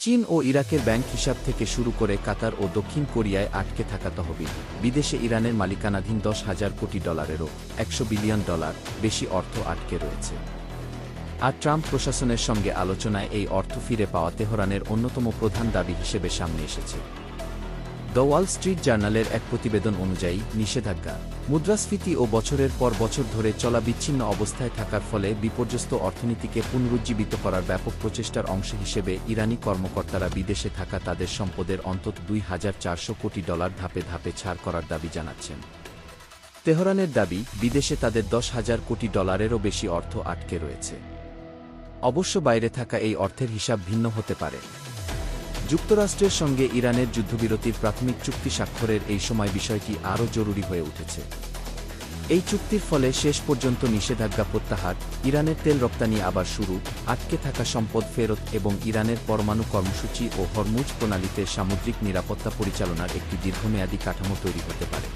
চীন ও ইরাকের ব্যাংক হিসাব থেকে শুরু করে কাতার ও দক্ষিণ কোরিয়ায় আটকে থাকা তহবিল, বিদেশে ইরানের মালিকানাধীন $10,000 কোটি, 100 বিলিয়ন ডলার বেশি অর্থ আটকে রয়েছে। আর ট্রাম্প প্রশাসনের সঙ্গে আলোচনায় এই অর্থ ফিরে পাওয়া তেহরানের অন্যতম প্রধান দাবি হিসেবে সামনে এসেছে। দ্য ওয়াল স্ট্রিট জার্নালের এক প্রতিবেদন অনুযায়ী, নিষেধাজ্ঞা, মুদ্রাস্ফীতি ও বছরের পর বছর ধরে চলা বিচ্ছিন্ন অবস্থায় থাকার ফলে বিপর্যস্ত অর্থনীতিকে পুনরুজ্জীবিত করার ব্যাপক প্রচেষ্টার অংশ হিসেবে ইরানি কর্মকর্তারা বিদেশে থাকা তাদের সম্পদের অন্তত $2,400 কোটি ধাপে ধাপে ছাড় করার দাবি জানাচ্ছেন। তেহরানের দাবি, বিদেশে তাদের $10,000 কোটিরও বেশি অর্থ আটকে রয়েছে। অবশ্য বাইরে থাকা এই অর্থের হিসাব ভিন্ন হতে পারে। যুক্তরাষ্ট্রের সঙ্গে ইরানের যুদ্ধবিরতির প্রাথমিক চুক্তি স্বাক্ষরের এই সময় বিষয়টি আরও জরুরি হয়ে উঠেছে। এই চুক্তির ফলে শেষ পর্যন্ত নিষেধাজ্ঞা প্রত্যাহার, ইরানের তেল রপ্তানি আবার শুরু, আটকে থাকা সম্পদ ফেরত এবং ইরানের পরমাণু কর্মসূচি ও হরমুজ প্রণালীতে সামুদ্রিক নিরাপত্তা পরিচালনার একটি দীর্ঘমেয়াদী কাঠামো তৈরি হতে পারে।